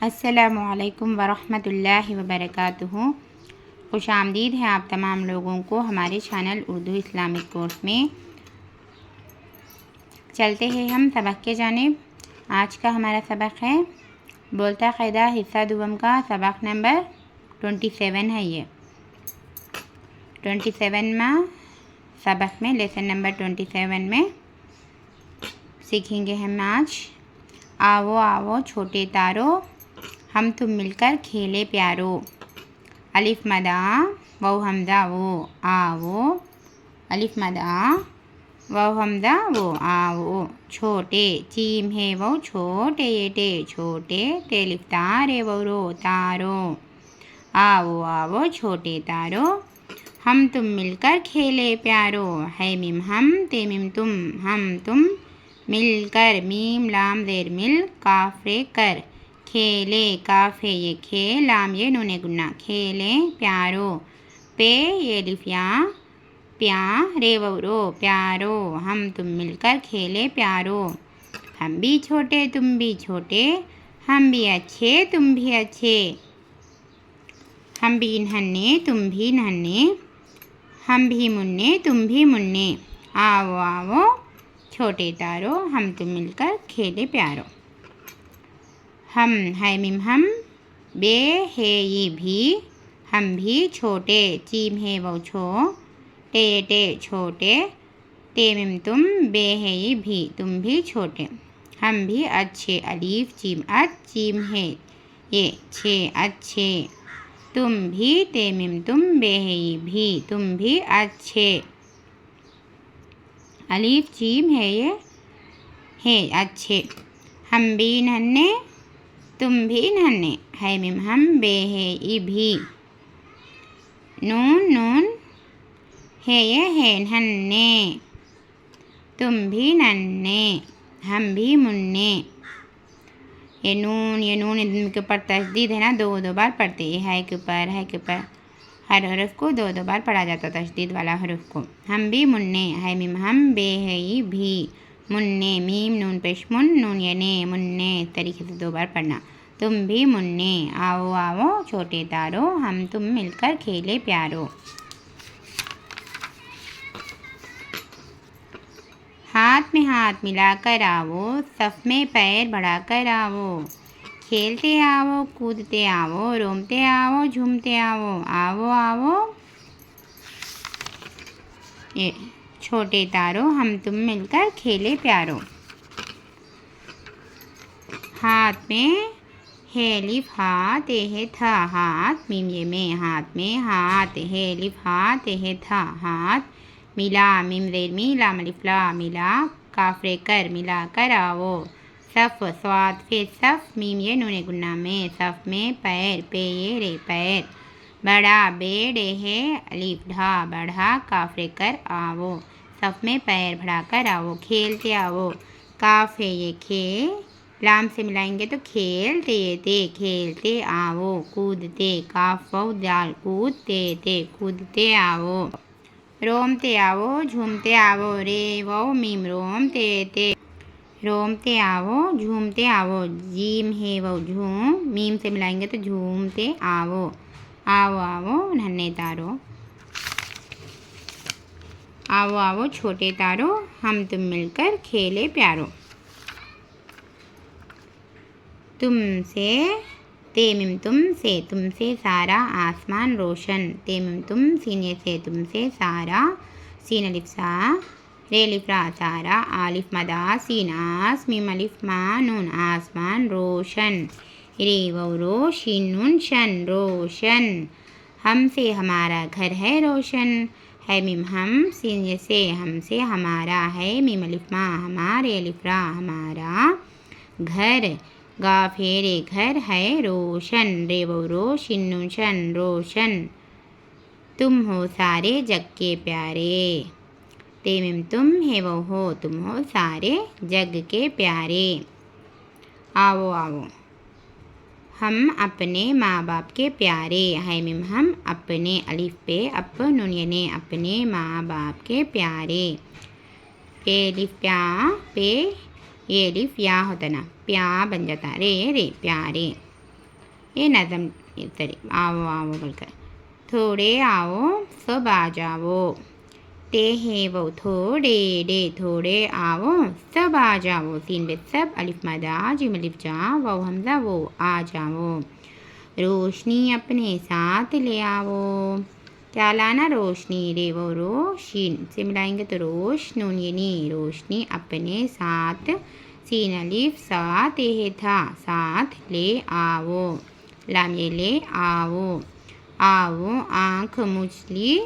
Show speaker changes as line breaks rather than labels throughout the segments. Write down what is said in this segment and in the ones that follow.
अस्सलामुअलैकुम वरहमतुल्लाहि वबरकातुहू। खुश आमदीद है आप तमाम लोगों को हमारे चैनल उर्दू इस्लामिक कोर्स में। चलते हैं हम सबक के जानिब। आज का हमारा सबक है बोलता क़ायदा हिस्सा दुवम का सबक नंबर 27 है। ये 27 में सबक में लेसन नंबर 27 में सीखेंगे हम आज। आवो आवो छोटे तारो हम तुम मिलकर खेले प्यारो। अलिफ मदा वाव हमदा वो आवो। अलिफ मदा वाव हमदा वो आवो। छोटे चीम है वो छोटे ये टे छोटे तेलिफ तारे वो रो तारो। आवो आवो छोटे तारो हम तुम मिलकर खेले प्यारो। है मिम हम ते मिम तुम हम तुम मिलकर मीम लाम ज़ेर मिल काफ़े कर खेले काफ़े ये खे लाम ये नूने गुन्ना खेले प्यारो। पे ये लिफिया प्या रे वरो प्यारो हम तुम मिलकर खेले प्यारो। हम भी छोटे तुम भी छोटे हम भी अच्छे तुम भी अच्छे। हम भी नन्हे तुम भी नन्हे हम भी मुन्ने तुम भी मुन्ने। आवो आवो छोटे तारो हम तुम मिलकर खेले प्यारो। हम है मिम हम बे है ये भी हम भी छोटे चीम है वो छो टे टे छोटे ते मिम तुम बे है ये भी तुम भी छोटे। हम भी अच्छे अलीफ चीम चीम है ये छे अच्छे। तुम भी ते मिम तुम बे है ये भी तुम भी अच्छे। अलीफ चीम है ये है अच्छे। हम भी नन्हे तुम भी नन्हे है मिम हम बे है ई भी। नून नून है ये है नन्हे तुम भी नन्हे हम भी मुन्ने। ये नून इनके ऊपर तशदीद है ना, दो बार पढ़ते है के ऊपर हर हरफ को दो बार पढ़ा जाता तशदीद वाला हरफ को। हम भी मुन्ने है मिम हम बे है ई भी मुन्ने मीम नून पेश मुन नून ये ने मुन्ने तरीके से 2 बार पढ़ना। तुम भी मुन्ने आओ आओ छोटे तारो हम तुम मिलकर खेले प्यारो। हाथ में हाथ मिलाकर आओ सफ में पैर बढ़ाकर आओ। खेलते आओ कूदते आओ रोमते आओ झूमते आओ। आओ आओ ये छोटे तारो हम तुम मिलकर खेले प्यारो। हाथ में है लिफ हाथ है था हाथ मीम ये में हाथ में हाथ है लिफ हाथ है था हाथ। मिला मीम रेर मिला मलिफला मिला काफरे कर मिला कर आओ। सफ स्वाद फिर सफ मीम ये नूने गुन्ना में सफ में पैर पे ये रे पैर। बड़ा बेड़े है अलिफ ढा बढ़ा काफरे कर आओ। सफ में पैर बढ़ाकर आओ। खेलते आओ काफ है ये खे लाम से मिलाएंगे तो खेलते ते खेलते आओ। कूदते काफ दाल कूदते ते कूदते आओ। रोमते आओ झूमते आओ रे वो मीम रोमते ते रोमते आओ झूमते आओ। जीम है वो झूम मीम से मिलाएंगे तो झूमते आओ। आओ आओ नन्हे तारो आओ आओ छोटे तारो हम तुम मिलकर खेले प्यारो। तुमसे तेमिम तुमसे सारा आसमान रोशन। तेमिम तुम सीने से तुमसे सारा सीन अलिफ सा रे लिफ रा सारा आलिफ मदा सीन आस मीम अलिफ मा नून आसमान रोशन रे वो रो शीन नून शन रोशन। हमसे हमारा घर है रोशन है मिम हम सीन से हमसे हमारा है मीम अलिफ मा हमारे अलिफ रा हमारा घर गा फेरे घर है रोशन रे वो रोशन शन रोशन। तुम हो सारे जग के प्यारे ते मिम तुम है वो हो तुम हो सारे जग के प्यारे। आओ आओ हम अपने माँ बाप के प्यारे है मिम हम अपने अलिफ पे अप नून ने अपने माँ बाप के प्यारे। पे लिफ प्या पे ये लिफ या होता ना प्या बन जाता रे रे प्यारे। ये नज़म इस तरीके आओ आओ बोलकर। थोड़े आओ सब आ जाओ, ते है वो थोड़े डे थोड़े आओ सब आ जाओ, सीन बे सब, अलिफ मदा जिम अलिफ जा, वो हमजा वो आ जाओ। रोशनी अपने साथ ले आओ, क्या लाना रोशनी, रे वो रोशीन से मिलाएंगे तो रोश नून ये नी, रोशनी अपने साथ, सीन अलिफ साथ ये था, साथ ले आओ, लाम ये ले आओ, आओ आँख मुछली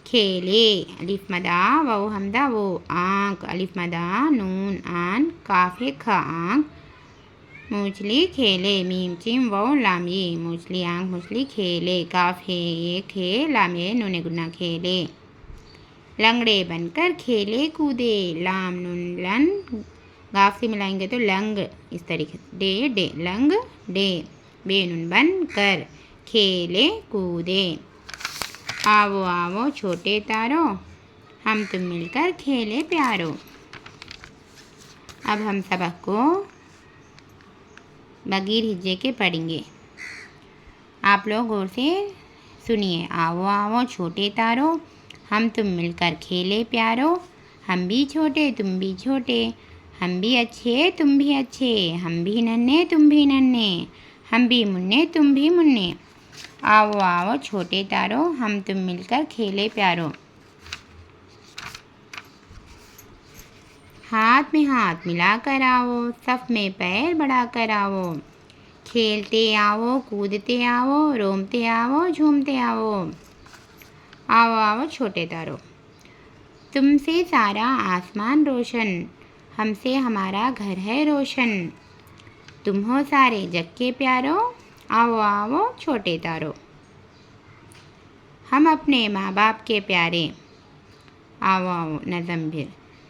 खेले, अलिफ मदा वो हमदा वो आँख, अलिफ मदा नून आन काफे खा आँख, मुछली खेले, मीम चिम वो लाम ये, मुछली आँख मुछली खेले, काफे ये खे लाम ये नूने गुन्ना खेले। लंगड़े बनकर खेले कूदे, लाम नून लन गाफ से मिलाएंगे तो लंग, इस तरीके से डे डे लंग डे, बेनून बन कर खेले कूदे। आओ आओ छोटे तारो, हम तुम मिलकर खेले प्यारो। अब हम सबक को बगैर हिज्जे के पढ़ेंगे, आप लोग गौर से सुनिए। आओ आओ छोटे तारो, हम तुम मिलकर खेले प्यारो, हम भी छोटे तुम भी छोटे, हम भी अच्छे तुम भी अच्छे, हम भी नन्हे तुम भी नन्हे, हम भी मुन्ने तुम भी मुन्ने। आओ आओ छोटे तारो, हम तुम मिलकर खेले प्यारो। हाथ में हाथ मिला कर आओ, सफ में पैर बढ़ा कर आओ, खेलते आओ कूदते आओ, रोमते आओ झूमते आओ। आओ आओ छोटे तारो, तुमसे सारा आसमान रोशन, हमसे हमारा घर है रोशन, तुम हो सारे जग के प्यारो, आओ आओ छोटे तारो। हम अपने माँ बाप के प्यारे, आओ आओ नज़म भी,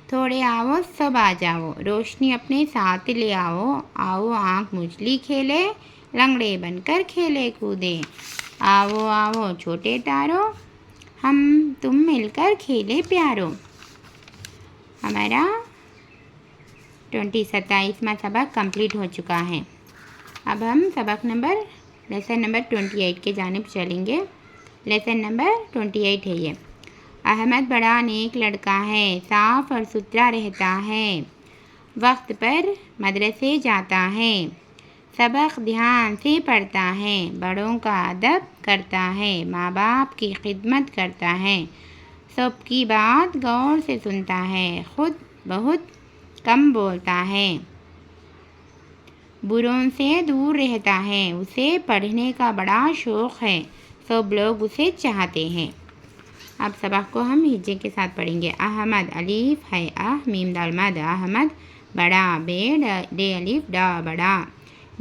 थोड़े आओ सब आ जाओ, रोशनी अपने साथ ले आओ, आओ आँख मुछली खेले, लंगड़े बनकर खेले कूदे। आओ आओ छोटे तारो, हम तुम मिलकर खेले प्यारो। हमारा 27वां सबक कंप्लीट हो चुका है। अब हम लेसन नंबर 28 के जानिब चलेंगे। लेसन नंबर 28 है ये। अहमद बड़ा नेक लड़का है, साफ और सुथरा रहता है, वक्त पर मदरसे जाता है, सबक ध्यान से पढ़ता है, बड़ों का अदब करता है, माँ बाप की खिदमत करता है, सबकी बात गौर से सुनता है, खुद बहुत कम बोलता है, बुरों से दूर रहता है, उसे पढ़ने का बड़ा शौक़ है, सब लोग उसे चाहते हैं। अब सबक को हम हिज्जे के साथ पढ़ेंगे। अहमद अलीफ है मीम दाल मद, अहमद बड़ा, बे डे अलीफ डा बड़ा,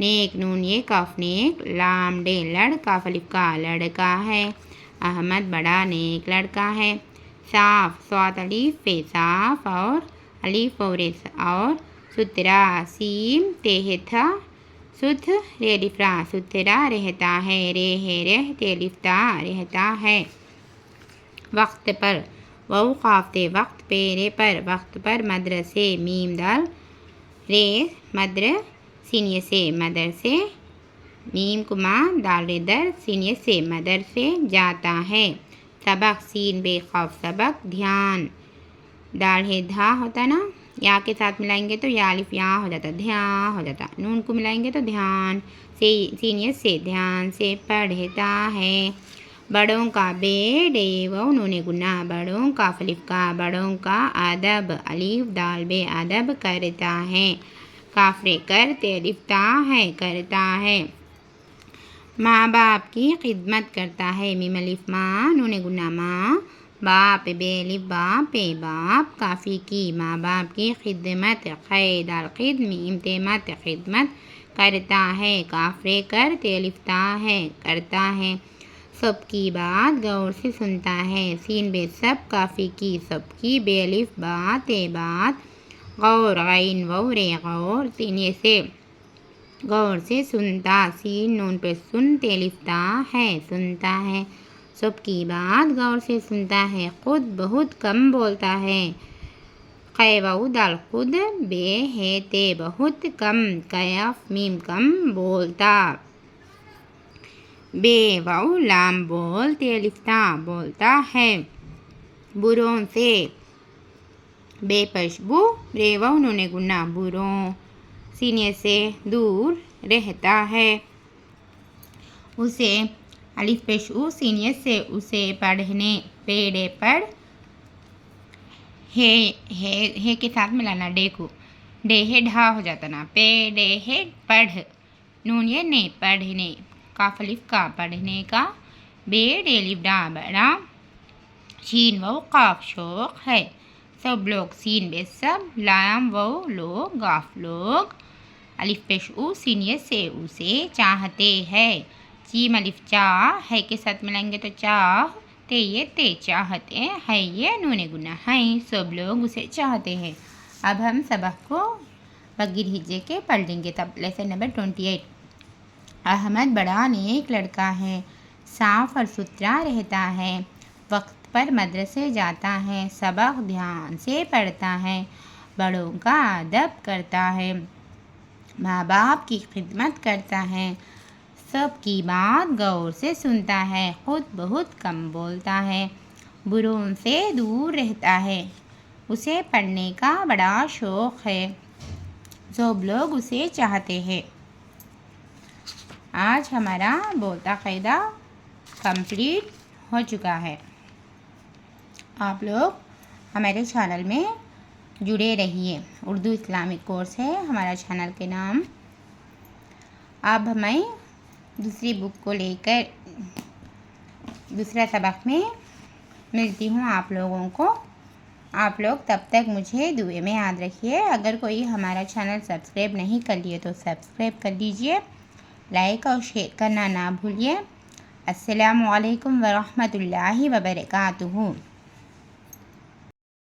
नेक नून ये काफ नेक, लाम डे लड़ काफ अलिफ का लड़का है, अहमद बड़ा नेक लड़का है। साफ स्वात अलीफ पे साफ और अलीफ और सुथरा सीम ते था सुथ रे लिफ्रा सुथरा रहता है, रे है रह ते लिफ्ता रहता है। वक्त पर वह काफते वक्त पे रे पर, वक्त पर मदरसे मीम दाल रे मद्र सीनिय से मदरसे, मीम कुमा दाल रे दर सीनिय से मदरसे जाता है। सबक सीन बे खौफ सबक, ध्यान दाल है धा होता ना, या के साथ मिलाएंगे तो या अलिफ या हो जाता, ध्यान हो जाता, नून को मिलाएंगे तो ध्यान से, सीनियर से ध्यान से पढ़ता है। बड़ों का बे डे वो नूने गुना, बड़ों का फलिफ का, बड़ों का अदब अलीफ दाल बे अदब करता है, काफरे करते लिफता है करता है। माँ बाप की खिदमत करता है, मीम अलिफ माँ नूने गुना माँ, बाप बेलिफ बाप बाप काफ़ी की, माँ बाप की खिदमत खै दाल खिद मीम ते मत खिदमत करता है, काफरे कर ते लिफता है करता है। सबकी बात गौर से सुनता है, सीन बे सब काफ़ी की, सबकी बेलिफ बात गौर गैन वो रे गौर सीने से गौर से सुनता, सीन नून पे सुन ते लिफता है सुनता है। सबकी बात गौर से सुनता है, खुद बहुत कम बोलता है, क़ैवाऊ दाल खुद बे है ते बहुत कम, कैफ मीम कम बोलता। बे वाउ लाम बोल ते अलिफ्ता बोलता है। बुरों से बेपशबू रे वाउ नूने गुन्ना बुरों सीने से दूर रहता है। उसे अलिफ पेशू सीनियर से उसे पढ़ने पेड़े पढ़ हे के साथ मिलाना डे को डे है ढा हो जाता ना पेड़े है पढ़ नून ये ने पढ़ने काफ अलिफ का पढ़ने का बेड एलिफ डा बड़ा शीन वो काफ शौक है सब लोग सीन बे सब लाम वो लोग गाफ लोग अलिफ पेश ऊ सीनियर से उसे चाहते हैं। चीम अलिफ चाह है के साथ मिलाएंगे तो चाह ते ये ते चाहते है ये नूने गुना है सब लोग उसे चाहते हैं। अब हम सबक को बगैर हिज्जे के पढ़ लेंगे। तब लेसन नंबर 28। अहमद बड़ा नेक लड़का है, साफ और सुथरा रहता है, वक्त पर मदरसे जाता है, सबक ध्यान से पढ़ता है, बड़ों का अदब करता है, माँ बाप की खिदमत करता है, सबकी बात गौर से सुनता है, खुद बहुत कम बोलता है, बुरों से दूर रहता है, उसे पढ़ने का बड़ा शौक़ है, सब लोग उसे चाहते हैं। आज हमारा बोलता क़ायदा कंप्लीट हो चुका है। आप लोग हमारे चैनल में जुड़े रहिए। उर्दू इस्लामिक कोर्स है हमारा चैनल के नाम। अब मैं दूसरी बुक को लेकर दूसरा सबक में मिलती हूँ आप लोगों को। आप लोग तब तक मुझे दुए में याद रखिए। अगर कोई हमारा चैनल सब्सक्राइब नहीं कर लिए तो सब्सक्राइब कर लीजिए, लाइक और शेयर करना ना भूलिए। अस्सलामु अलैकुम वरहमतुल्लाहि वबरकातुहू।